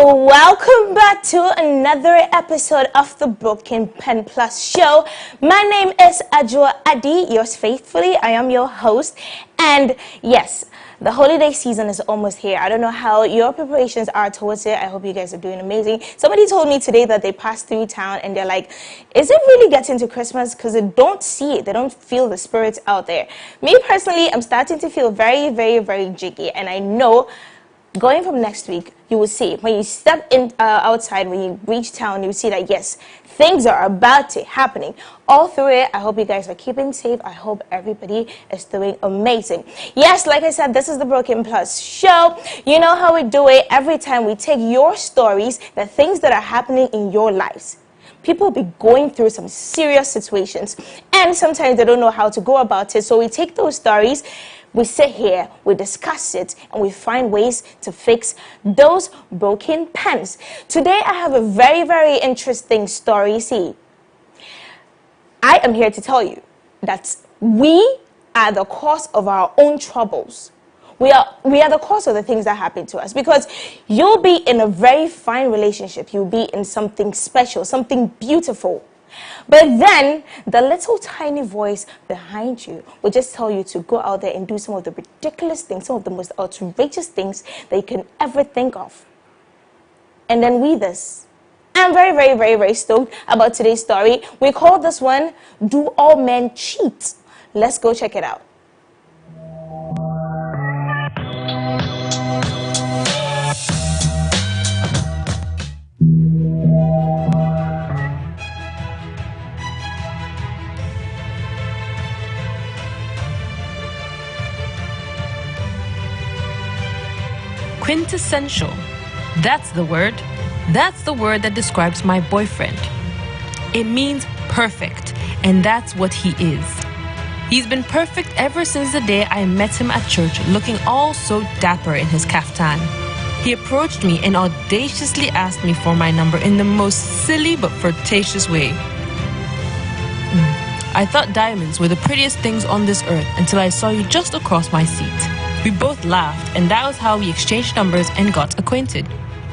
Welcome back to another episode of the Broken Pen Plus show. My name is Ajua Adi, yours faithfully. I am your host. And yes, the holiday season is almost here. I don't know how your preparations are towards it. I hope you guys are doing amazing. Somebody told me today that they passed through town and they're like, is it really getting to Christmas? Because they don't see it. They don't feel the spirits out there. Me personally, I'm starting to feel very, very, very jiggy. And I know going from next week, you will see when you step in outside, when you reach town, you will see that yes, things are about to happening all through it. I hope you guys are keeping safe. I hope everybody is doing amazing. Yes, like I said, this is the Broken Plus show. You know how we do it. Every time we take your stories, the things that are happening in your lives. People be going through some serious situations, and sometimes they don't know how to go about it. So we take those stories, we sit here, we discuss it, and we find ways to fix those broken pens. Today, I have a very, very interesting story. See, I am here to tell you that we are the cause of our own troubles. We are the cause of the things that happen to us, because you'll be in a very fine relationship. You'll be in something special, something beautiful. But then the little tiny voice behind you will just tell you to go out there and do some of the ridiculous things, some of the most outrageous things that you can ever think of. And then I'm very, very, very, very stoked about today's story. We call this one, Do All Men Cheat? Let's go check it out. Quintessential. That's the word. That's the word that describes my boyfriend. It means perfect, and that's what he is. He's been perfect ever since the day I met him at church, looking all so dapper in his kaftan. He approached me and audaciously asked me for my number in the most silly but flirtatious way. I thought diamonds were the prettiest things on this earth until I saw you just across my seat. We both laughed, and that was how we exchanged numbers and got acquainted.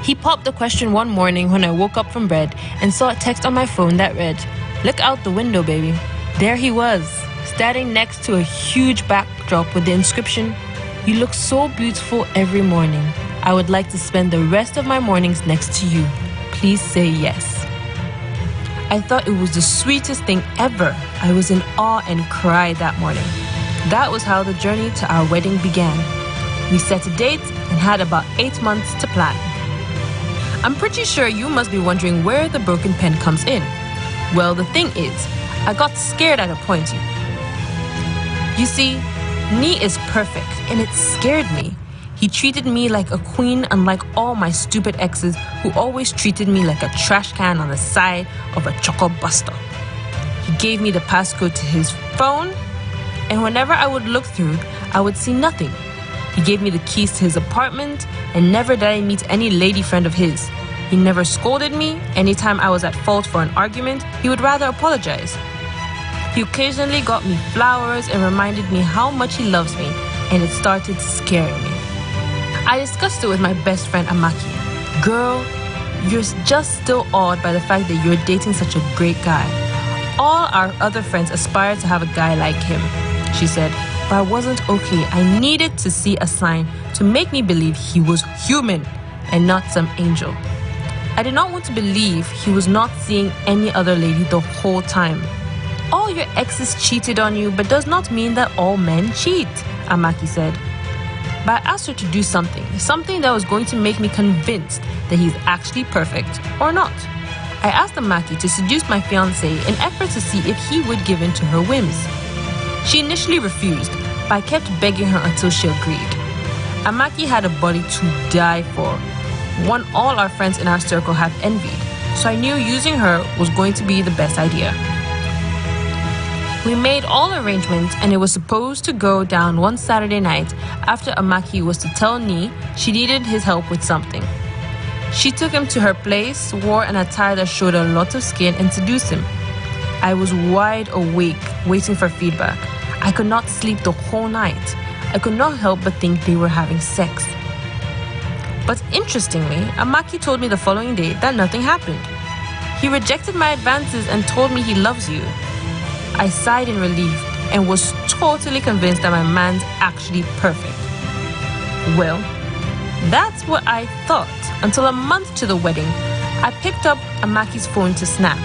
He popped the question one morning when I woke up from bed and saw a text on my phone that read, "Look out the window, baby." There he was, standing next to a huge backdrop with the inscription, "You look so beautiful every morning. I would like to spend the rest of my mornings next to you. Please say yes." I thought it was the sweetest thing ever. I was in awe and cried that morning. That was how the journey to our wedding began. We set a date and had about 8 months to plan. I'm pretty sure you must be wondering where the broken pen comes in. Well, the thing is, I got scared at a point. You see, Nee is perfect, and it scared me. He treated me like a queen, unlike all my stupid exes who always treated me like a trash can on the side of a choco buster. He gave me the passcode to his phone, and whenever I would look through, I would see nothing. He gave me the keys to his apartment, and never did I meet any lady friend of his. He never scolded me. Anytime I was at fault for an argument, he would rather apologize. He occasionally got me flowers and reminded me how much he loves me, and it started scaring me. I discussed it with my best friend Amaki. "Girl, you're just still awed by the fact that you're dating such a great guy. All our other friends aspire to have a guy like him," she said. But I wasn't okay. I needed to see a sign to make me believe he was human and not some angel. I did not want to believe he was not seeing any other lady the whole time. "All your exes cheated on you, but does not mean that all men cheat," Amaki said. But I asked her to do something that was going to make me convinced that he's actually perfect or not. I asked Amaki to seduce my fiancé in effort to see if he would give in to her whims. She initially refused, but I kept begging her until she agreed. Amaki had a body to die for, one all our friends in our circle had envied, so I knew using her was going to be the best idea. We made all arrangements, and it was supposed to go down one Saturday night after Amaki was to tell Nee she needed his help with something. She took him to her place, wore an attire that showed a lot of skin, and seduced him. I was wide awake, waiting for feedback. I could not sleep the whole night. I could not help but think they were having sex. But interestingly, Amaki told me the following day that nothing happened. He rejected my advances and told me he loves you. I sighed in relief and was totally convinced that my man's actually perfect. Well, that's what I thought until a month to the wedding, I picked up Amaki's phone to snap.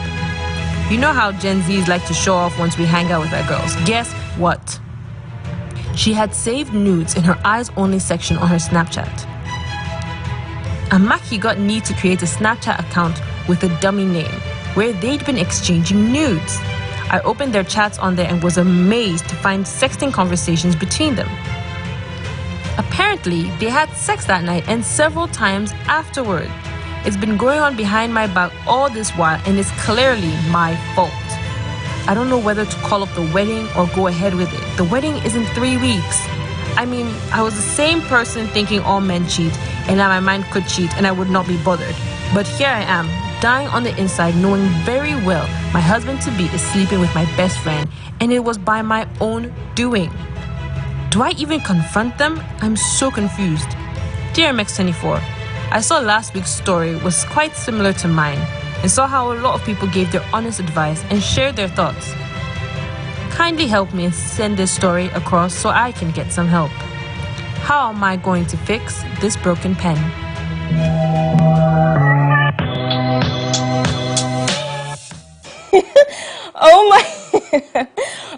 You know how Gen Zs like to show off once we hang out with our girls. Guess what? She had saved nudes in her eyes-only section on her Snapchat. Amaki got Nii to create a Snapchat account with a dummy name where they'd been exchanging nudes. I opened their chats on there and was amazed to find sexting conversations between them. Apparently, they had sex that night and several times afterward. It's been going on behind my back all this while and it's clearly my fault. I don't know whether to call up the wedding or go ahead with it. The wedding is in 3 weeks. I mean, I was the same person thinking all men cheat and that my man could cheat and I would not be bothered. But here I am, dying on the inside, knowing very well my husband-to-be is sleeping with my best friend and it was by my own doing. Do I even confront them? I'm so confused. Dear MX24, I saw last week's story was quite similar to mine and saw how a lot of people gave their honest advice and shared their thoughts. Kindly help me and send this story across so I can get some help. How am I going to fix this broken pen? Oh my,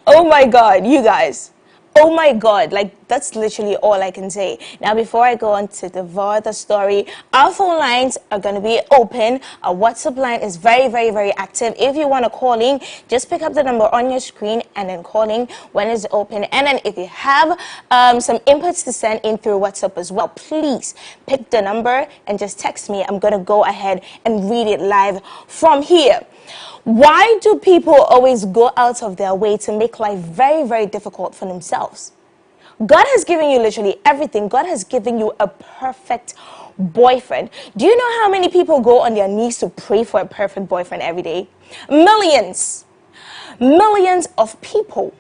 oh my God, you guys. Oh my God, like that's literally all I can say. Now, before I go on to devour the story, our phone lines are going to be open. Our WhatsApp line is very, very, very active. If you want to call in, just pick up the number on your screen and then call in when it's open. And then if you have some inputs to send in through WhatsApp as well, please pick the number and just text me. I'm going to go ahead and read it live from here. Why do people always go out of their way to make life very, very difficult for themselves? God has given you literally everything. God has given you a perfect boyfriend. Do you know how many people go on their knees to pray for a perfect boyfriend every day? Millions. Millions of people.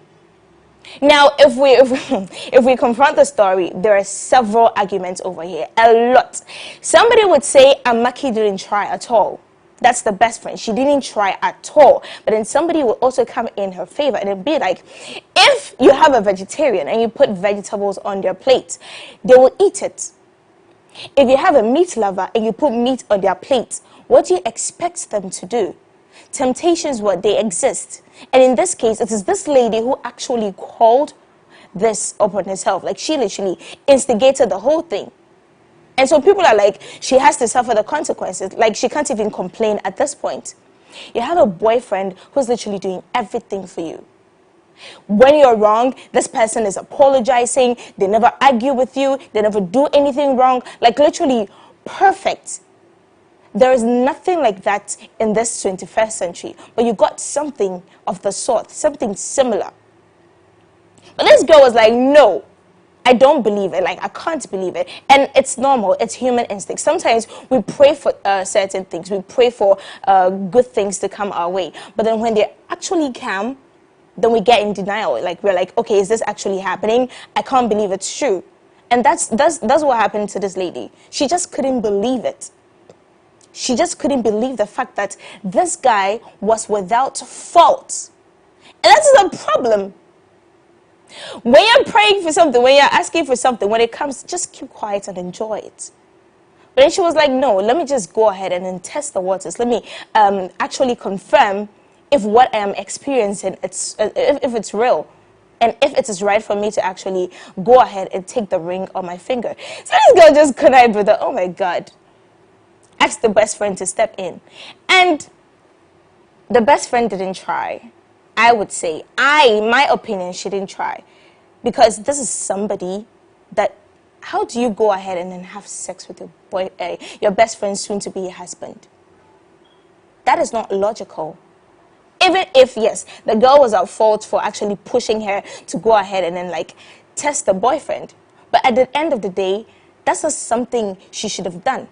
Now, if we confront the story, there are several arguments over here. A lot. Somebody would say Amaki didn't try at all. That's the best friend. She didn't try at all. But then somebody will also come in her favor and it'll be like, if you have a vegetarian and you put vegetables on their plate, they will eat it. If you have a meat lover and you put meat on their plate, what do you expect them to do? Temptations, what they exist. And in this case, it is this lady who actually called this upon herself. Like she literally instigated the whole thing. And so people are like, she has to suffer the consequences. Like, she can't even complain at this point. You have a boyfriend who's literally doing everything for you. When you're wrong, this person is apologizing. They never argue with you. They never do anything wrong. Like, literally perfect. There is nothing like that in this 21st century. But you got something of the sort, something similar. But this girl was like, no. I don't believe it. Like, I can't believe it. And it's normal. It's human instinct. Sometimes we pray for certain things. We pray for good things to come our way. But then when they actually come, then we get in denial. Like, we're like, okay, is this actually happening? I can't believe it's true. And that's what happened to this lady. She just couldn't believe it. She just couldn't believe the fact that this guy was without fault. And that's the problem. When you're praying for something, when you're asking for something, when it comes, just keep quiet and enjoy it. But then she was like, no, let me just go ahead and then test the waters. Let me actually confirm if what I am experiencing, if it's real. And if it is right for me to actually go ahead and take the ring on my finger. So this girl just connived with her, oh my God. Asked the best friend to step in. And the best friend didn't try. I would say, my opinion, she didn't try. Because this is somebody that, how do you go ahead and then have sex with your best friend, soon to be your husband? That is not logical. Even if, yes, the girl was at fault for actually pushing her to go ahead and then like test the boyfriend. But at the end of the day, that's not something she should have done.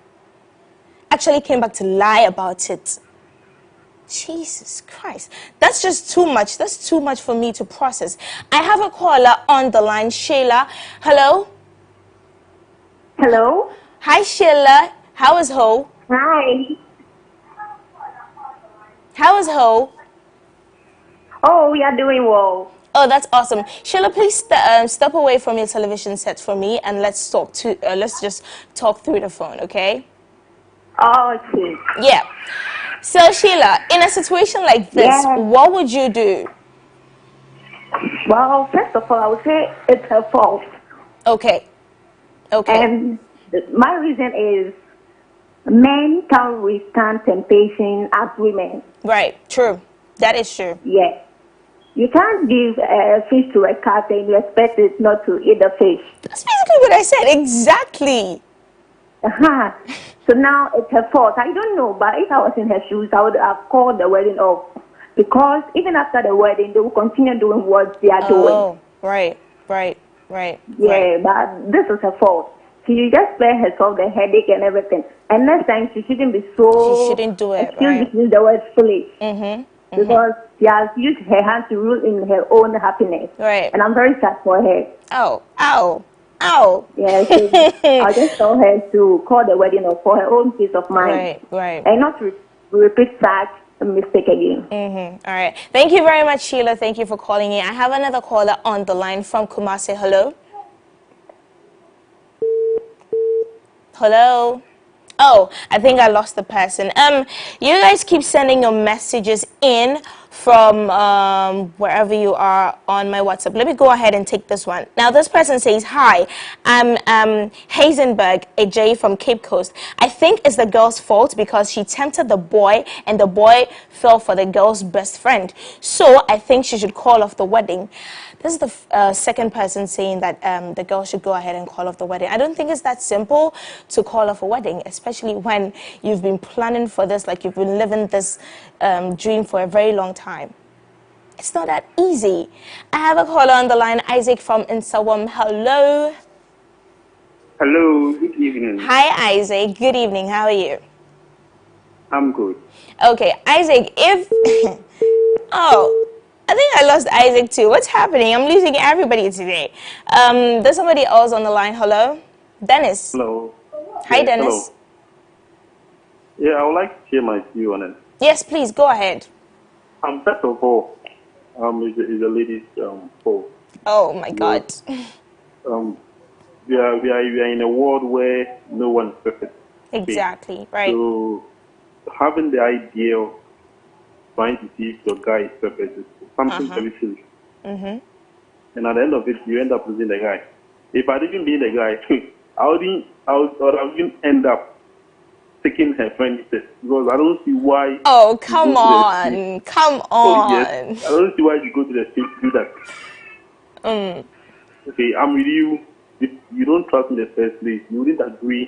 Actually came back to lie about it. Jesus Christ. That's just too much. That's too much for me to process. I have a caller on the line. Shayla. Hello? Hello? Hi, Sheila. How is Ho? Hi. How is Ho? Oh, we are doing well. Oh, that's awesome. Sheila, please step away from your television set for me, and let's just talk through the phone, okay? Okay. Yeah. So, Sheila, in a situation like this, Yes. what would you do? Well, first of all, I would say it's her fault. Okay. Okay. And my reason is men can't withstand temptation as women. Right. True. That is true. Yes. You can't give a fish to a cat and you expect it not to eat the fish. That's basically what I said. Exactly. Uh-huh. So now it's her fault. I don't know, but if I was in her shoes, I would have called the wedding off. Because even after the wedding, they will continue doing what they are doing. Oh, right. Yeah, but this is her fault. She just spare herself the headache and everything. And next time she shouldn't be so. She shouldn't do it, excuse me right? to use the word foolish. Mm-hmm. Because she has used her hand to rule in her own happiness. Right. And I'm very sad for her. Oh, ow, ow. Yeah, so I just tell her to call the wedding off for her own peace of mind. Right. And not repeat such a mistake again. Mm-hmm. All right. Thank you very much, Sheila. Thank you for calling in. I have another caller on the line from Kumasi. Hello. Hello. Oh, I think I lost the person. You guys keep sending your messages in from wherever you are on my WhatsApp. Let me go ahead and take this one. Now, this person says, "Hi, I'm Hazenberg, a J from Cape Coast. I think it's the girl's fault because she tempted the boy and the boy fell for the girl's best friend. So I think she should call off the wedding." This is the second person saying that the girl should go ahead and call off the wedding. I don't think it's that simple to call off a wedding, especially when you've been planning for this, like you've been living this dream for a very long time. It's not that easy. I have a caller on the line, Isaac from Insawam. Hello. Hello, good evening. Hi, Isaac. Good evening. How are you? I'm good. Okay, Isaac, if... oh, I think I lost Isaac too. What's happening? I'm losing everybody today. There's somebody else on the line. Hello? Dennis. Hello. Hi, Yes, Dennis. hello. Yeah, I would like to share my view on it. Yes, please, go ahead. First of all, it's a lady's fault. Oh, my God. We are in a world where no one is perfect. Exactly, right. So having the idea of trying to see if your guy is perfect is something very foolish. Mm-hmm. And at the end of it, you end up losing the guy. If I didn't be the guy, I wouldn't end up taking her friend instead, because I don't see why. Oh, come on. Come on. Oh, yes. I don't see why you go to the street to do that. Okay, I'm with you. If you don't trust me in the first place, you wouldn't agree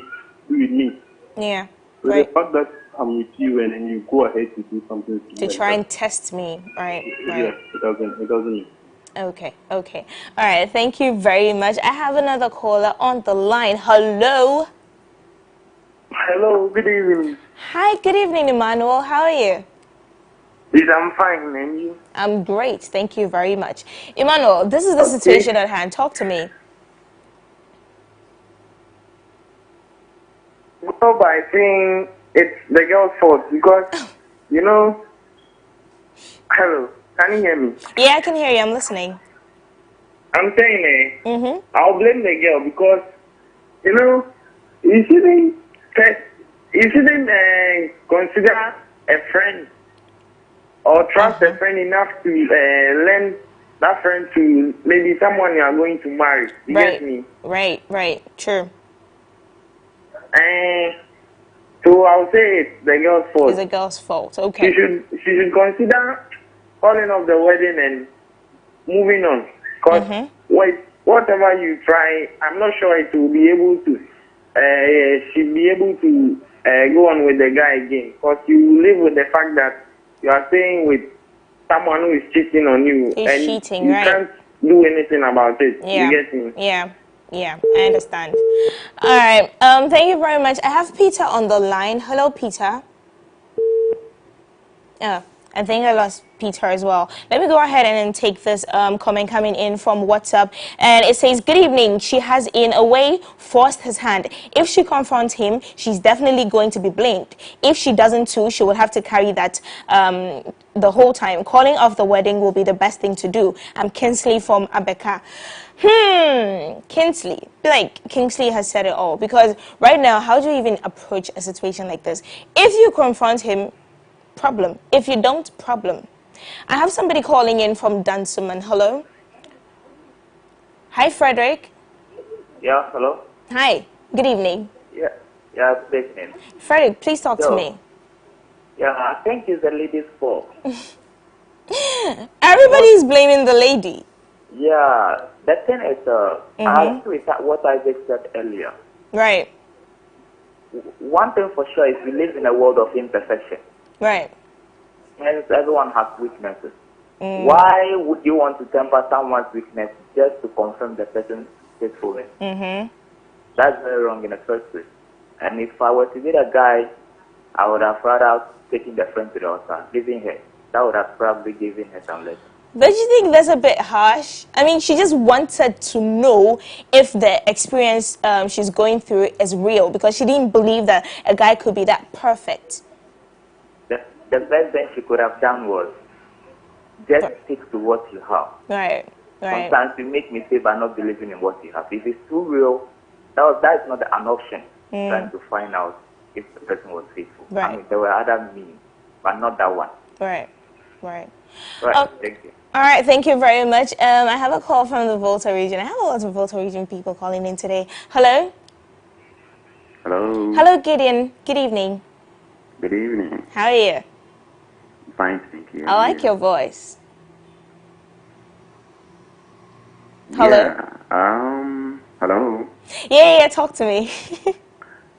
with me. Yeah, So right. the fact that I'm with you and then you go ahead to do something To try and test me, right? Yes, it doesn't. Okay. All right, thank you very much. I have another caller on the line. Hello. Hello, good evening. Hi, good evening, Emmanuel. How are you? Yes, I'm fine, and you? I'm great. Thank you very much. Emmanuel, this is the situation at hand. Talk to me. Well, by saying it's the girl's fault because, hello, can you hear me? Yeah, I can hear you. I'm listening. I'm saying, Mm-hmm. I'll blame the girl because, you shouldn't consider a friend or trust a friend enough to lend that friend to maybe someone you are going to marry. You Right. get me? Right. True. So I'll say it's the girl's fault. It's a girl's fault. Okay. She should consider calling off the wedding and moving on. Because whatever you try, I'm not sure it will be able to. She'll be able to go on with the guy again. Because you live with the fact that you are staying with someone who is cheating on you. He's and cheating, you right? can't do anything about it. Yeah. You get me? Yeah, I understand. All right. Thank you very much. I have Peter on the line. Hello, Peter. I think I lost Peter as well. Let me go ahead and then take this comment coming in from WhatsApp. And it says, good evening. She has in a way forced his hand. If she confronts him, she's definitely going to be blamed. If she doesn't too, she will have to carry that the whole time. Calling off the wedding will be the best thing to do. I'm Kinsley from Abeka. Kingsley. Like, Kingsley has said it all. Because right now, how do you even approach a situation like this? If you confront him, problem. If you don't, problem. I have somebody calling in from Dansuman. Hello? Hi, Frederick. Yeah, hello? Hi. Good evening. Yeah, good evening. Frederick, please talk to me. Yeah, I think it's the lady's fault. Everybody's blaming the lady. Yeah, the thing is, I agree with what I just said earlier. Right. One thing for sure is we live in a world of imperfection. Right. Hence, everyone has weaknesses. Why would you want to temper someone's weakness just to confirm the person's faithfulness? That's very wrong in the first place. And if I were to be the guy, I would have rather taken the friend to the altar, leaving her. That would have probably given her some lesson. Don't you think that's a bit harsh? I mean, she just wanted to know if the experience she's going through is real, because she didn't believe that a guy could be that perfect. The best thing she could have done was just stick to what you have. Right. Right. Sometimes you make mistakes by not believing in what you have. If it's too real, that is not an option. Trying to find out if the person was faithful. Right. I mean, there were other means, but not that one. Right. Right. Right. Thank you. All right, thank you very much. I have a call from the Volta region. I have a lot of Volta region people calling in today. Hello? Hello. Hello, Gideon. Good evening. Good evening. How are you? Fine, thank you. I like your voice. Hello? Yeah. Hello. Yeah, talk to me.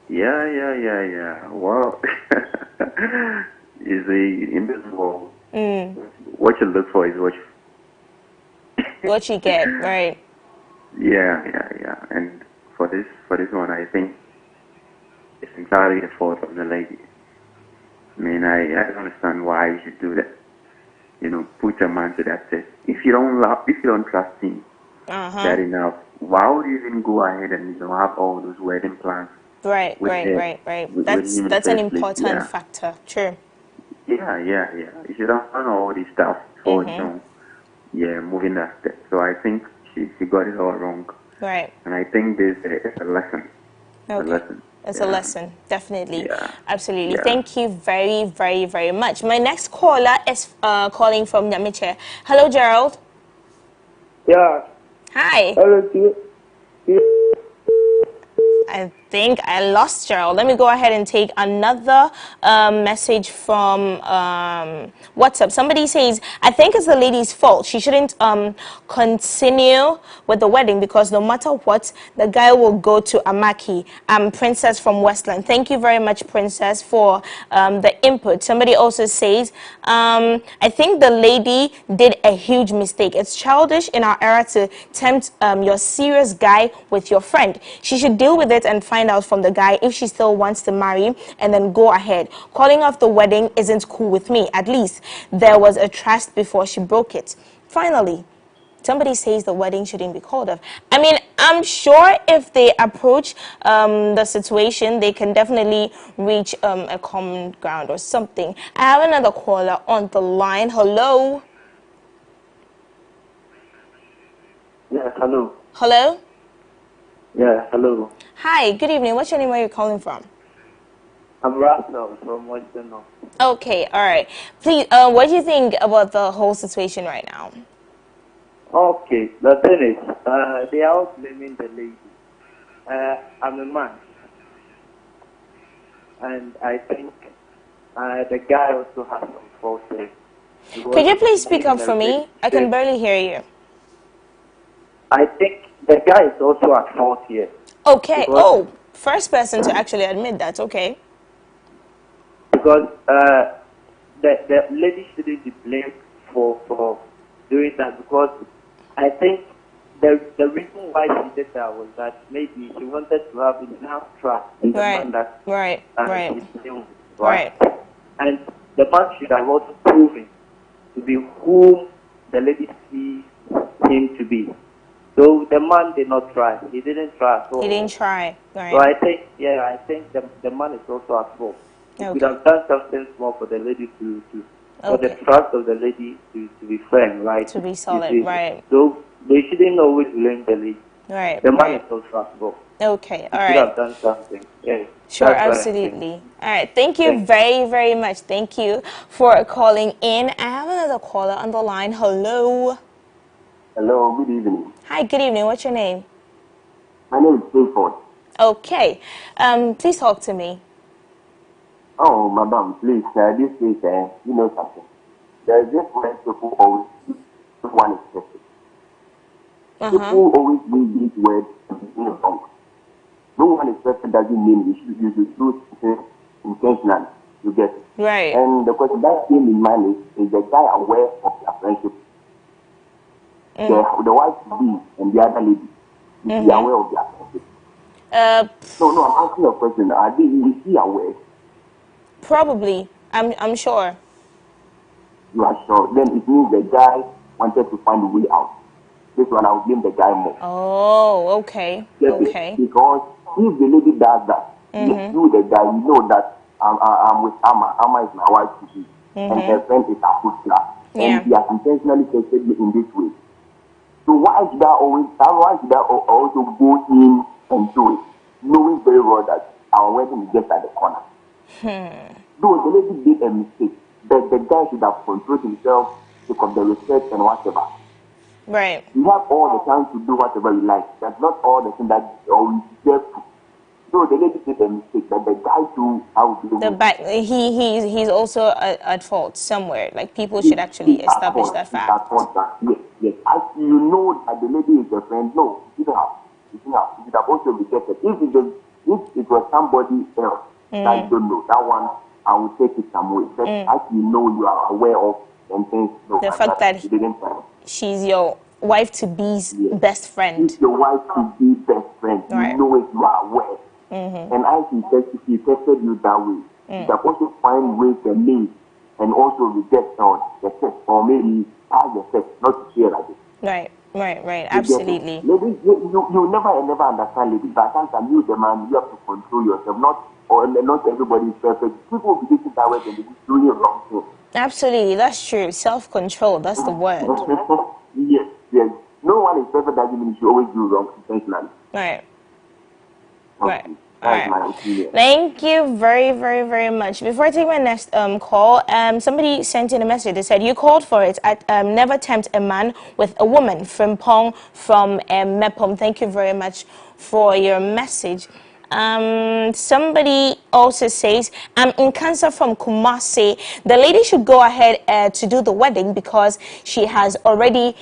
Yeah. Well, you see, in this world, what you look for is what you get, right? Yeah. And for this one, I think it's entirely the fault of the lady. I mean, I don't understand why you should do that. You know, put a man to that test. If you don't trust him that enough, why would you even go ahead and have all those wedding plans? Right. That's an important factor. True. Yeah. You should have done all this stuff for moving that step. So I think she got it all wrong. Right. And I think this is a lesson. Okay. It's a lesson, definitely. Yeah. Absolutely. Yeah. Thank you very, very, very much. My next caller is calling from Nyamiche. Hello, Gerald. Yeah. Hi. Hello, I think I lost Gerald. Let me go ahead and take another message from WhatsApp. Somebody says, I think it's the lady's fault. She shouldn't continue with the wedding, because no matter what, the guy will go to Amaki. Princess from Westland. Thank you very much, Princess, for the input. Somebody also says, I think the lady did a huge mistake. It's childish in our era to tempt your serious guy with your friend. She should deal with it and find out from the guy if she still wants to marry, and then go ahead. Calling off the wedding isn't cool with me. At least there was a trust before she broke it. Finally, somebody says the wedding shouldn't be called off. I mean, I'm sure if they approach the situation, they can definitely reach a common ground or something. I have another caller on the line. Hello? Yeah, hello. Hello? Yeah, hello. Hi, good evening. What's your name? Where are you calling from? I'm Russell from Western. Okay, all right. Please, what do you think about the whole situation right now? Okay, the thing is, they are all blaming the lady. I'm a man, and I think the guy also has some fault there. Could you please speak up for me? I can barely hear you. I think the guy is also at fault here. Okay. First person to actually admit that. Okay. Because the lady shouldn't be blamed for doing that, because I think the reason why she did that was that maybe she wanted to have enough trust in the man that Right. she's dealing with, right? And the man should have also proven to be whom the lady sees him to be. So the man did not try. He didn't try. So He didn't try. Right. So I think the man is also at fault. He could have done something small for the lady for the trust of the lady to be firm, right? To be solid, right. So they shouldn't always blame the lady. Right. The man is also at fault. Okay, all He right. could have done something. Yeah. Sure, absolutely. All right, thank you very, very much. Thank you for calling in. I have another caller on the line. Hello. Hello, good evening. Hi, good evening. What's your name? My name is Clifford. Okay. Please talk to me. Oh, madam, please, this is, you know something. There is this word people always use. One is perfect. People always use this word to be wrong. No one is perfect doesn't mean you should do things intentionally. You get it? Right. And the question that came in mind is the guy aware of their friendship? The wife to be and the other lady, is he aware of their friendship? No, I'm asking a question. Is he aware? Probably. I'm sure. You are sure? Then it means the guy wanted to find a way out. This one, I'll blame the guy more. Oh, okay. Okay. Because if the lady does that, you, the guy, you know that I'm with Amma. Amma is my wife to be. And her friend is a footler. Yeah. And he has intentionally tested me in this way. So why should I also go in and do it, knowing very well that our wedding is just at the corner? Though the lady did a mistake, but the guy should have controlled himself because of the respect and whatever. Right. You have all the time to do whatever you like. That's not all the thing that you always deserve to. So the lady did a mistake, but the guy too, how do he's also at fault somewhere. Like people should actually establish that fact. Yes. As you know that the lady is your friend, no, you don't have. You should have also rejected. If it was somebody else that you don't know, that one I would take it some way. But as you know, you are aware of and things. No, the fact that you didn't try. She's your wife to be's best friend. She's your wife to be best friend. Right. You know it, you are aware. And as she tested you that way, you can also find ways and means and also reject the sex, or maybe ask the sex, not to share like this. Right. Absolutely. Ladies, you never understand ladies, but sometimes you, the man, you have to control yourself. Not everybody is perfect. People will be thinking that way and they're doing a wrong thing. Absolutely, that's true. Self-control, that's the word. Yes. No one is perfect, doesn't mean you should always do wrong intentionally. Right. Okay. That's my opinion. Thank you very, very, very much. Before I take my next call, somebody sent in a message. They said, you called for it. Never tempt a man with a woman. Frimpong from Mepom. Thank you very much for your message. Somebody also says, I'm in Cancer from Kumasi. The lady should go ahead to do the wedding because she has already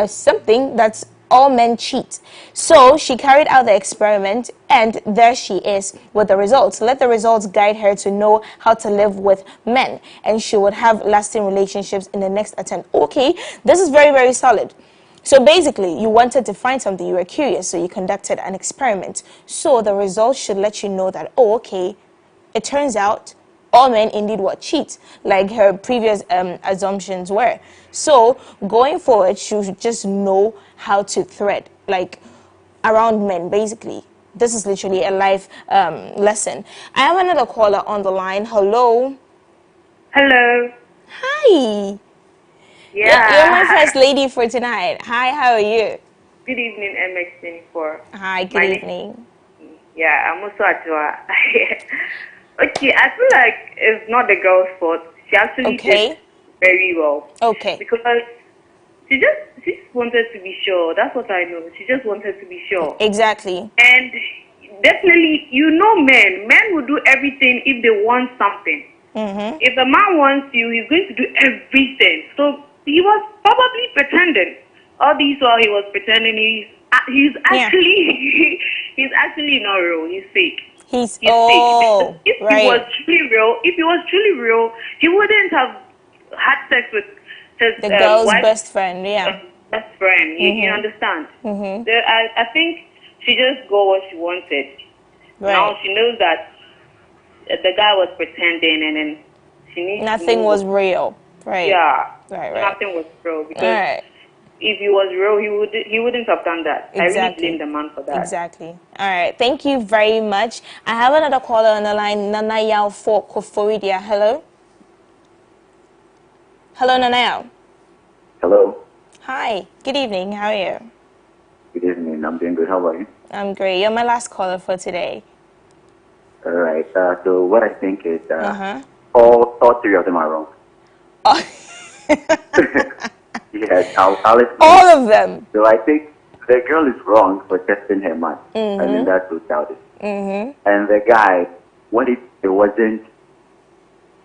something that's all men cheat. So she carried out the experiment and there she is with the results. Let the results guide her to know how to live with men and she would have lasting relationships in the next attempt. Okay, this is very, very solid. So basically, you wanted to find something, you were curious, so you conducted an experiment. So the results should let you know that, oh, okay, it turns out all men indeed will cheat, like her previous assumptions were. So going forward, she should just know how to thread, like around men, basically. This is literally a life lesson. I have another caller on the line. Hello. Hello. Hi. Yeah. You're my first lady for tonight. Hi, how are you? Good evening, MX24. Hi, good evening. Yeah, I'm also Ajua. Okay, I feel like it's not the girl's fault. She actually did very well. Okay. Because she just wanted to be sure. That's what I know. She just wanted to be sure. Exactly. And definitely, you know men. Men will do everything if they want something. If a man wants you, he's going to do everything. So he was probably pretending. All this while he was pretending, he's actually he's actually not real. He's fake. He's fake. If he was truly real, he wouldn't have had sex with his the girl's wife, best friend. Yeah, best friend. You understand? I think she just got what she wanted. Now she knows that the guy was pretending, and then she needs nothing to was real. Right. Yeah. Right. Nothing was real because Right. if he was real, he wouldn't have done that. Exactly. I really blame the man for that. Exactly. All right. Thank you very much. I have another caller on the line, Nanayao for Koforidia. Hello. Hello, Nanayao. Hello. Hi. Good evening. How are you? Good evening. I'm doing good. How are you? I'm great. You're my last caller for today. All right. So what I think is all three of them are wrong. Oh. Yes, I'll listen. All of them. So I think the girl is wrong for testing her man. I mean, that's so childish. And the guy, when it wasn't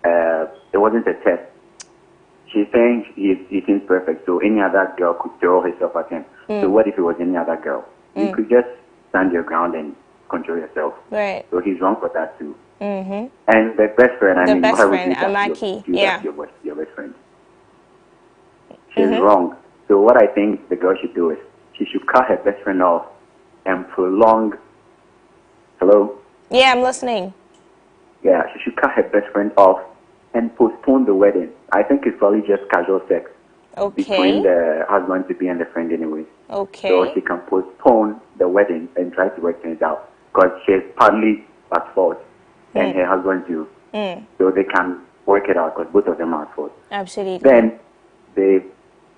a test. She's saying he seems perfect, so any other girl could throw herself at him. So what if it was any other girl? You could just stand your ground and control yourself. Right. So he's wrong for that too. And the best friend, the best friend, Amaki. Yeah. Your best friend. She's wrong. So what I think the girl should do is she should cut her best friend off and prolong. Hello? Yeah, I'm listening. Yeah, she should cut her best friend off and postpone the wedding. I think it's probably just casual sex between the husband to be and the friend anyway. Okay. So she can postpone the wedding and try to work things out because she's partly at fault and her husband too. So they can work it out because both of them are at fault. Absolutely. Then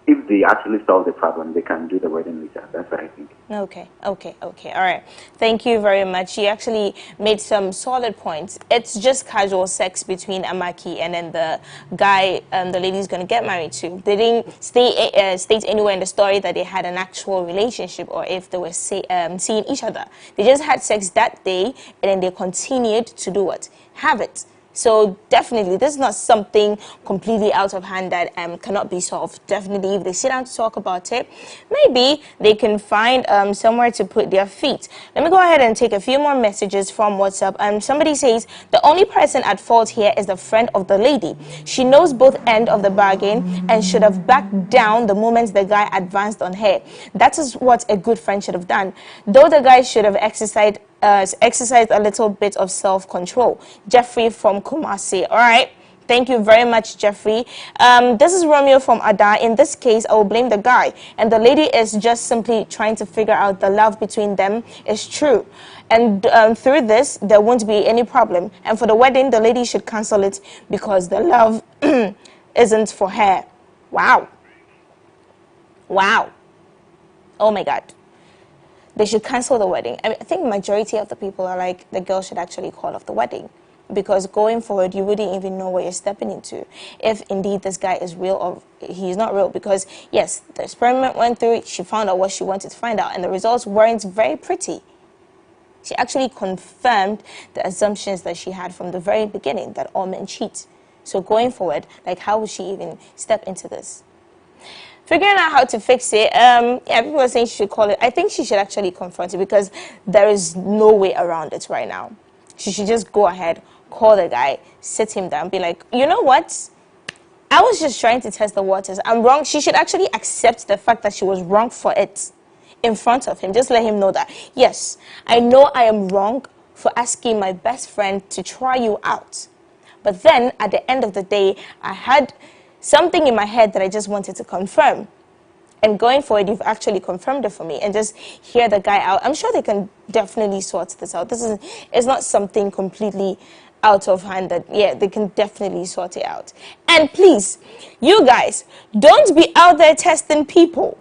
if they actually solve the problem, they can do the wedding later. That's what I think. Okay. All right. Thank you very much. You actually made some solid points. It's just casual sex between Amaki and then the guy the lady's going to get married to. They didn't state anywhere in the story that they had an actual relationship or if they were seeing each other. They just had sex that day and then they continued to do what? Have it. So definitely, this is not something completely out of hand that cannot be solved. Definitely, if they sit down to talk about it, maybe they can find somewhere to put their feet. Let me go ahead and take a few more messages from WhatsApp. Somebody says, the only person at fault here is the friend of the lady. She knows both ends of the bargain and should have backed down the moment the guy advanced on her. That is what a good friend should have done. Though the guy should have exercised a little bit of self-control. Jeffrey from Kumasi. All right. Thank you very much, Jeffrey. This is Romeo from Ada. In this case, I will blame the guy. And the lady is just simply trying to figure out the love between them is true. And through this, there won't be any problem. And for the wedding, the lady should cancel it because the love isn't for her. Wow. Oh, my God. They should cancel the wedding. I think majority of the people are like, the girl should actually call off the wedding. Because going forward, you wouldn't even know what you're stepping into. If indeed this guy is real or he's not real. Because, yes, the experiment went through. She found out what she wanted to find out. And the results weren't very pretty. She actually confirmed the assumptions that she had from the very beginning, that all men cheat. So going forward, like, how would she even step into this? Figuring out how to fix it, yeah, people are saying she should call it. I think she should actually confront it because there is no way around it right now. She should just go ahead, call the guy, sit him down, be like, you know what? I was just trying to test the waters. I'm wrong. She should actually accept the fact that she was wrong for it in front of him. Just let him know that, yes, I know I am wrong for asking my best friend to try you out. But then, at the end of the day, I had something in my head that I just wanted to confirm. And going forward, you've actually confirmed it for me. And just hear the guy out. I'm sure they can definitely sort this out. It's not something completely out of hand that, yeah, they can definitely sort it out. And please, you guys, don't be out there testing people.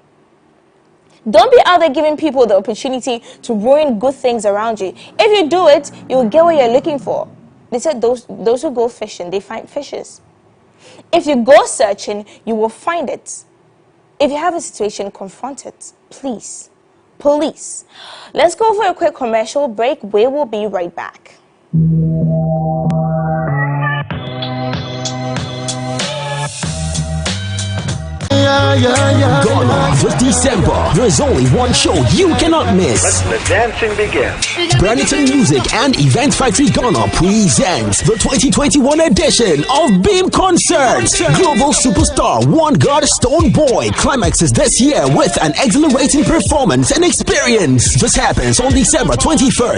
Don't be out there giving people the opportunity to ruin good things around you. If you do it, you'll get what you're looking for. They said those who go fishing, they find fishes. If you go searching, you will find it. If you have a situation, confront it. Please. Police. Let's go for a quick commercial break. We will be right back. Ghana for December. There's only one show you cannot miss. Let the dancing begin. Brandon Music and Event Factory Ghana presents the 2021 edition of Beam Concerts. Global superstar One God Stone Boy climaxes this year with an exhilarating performance and experience. This happens on December 21st.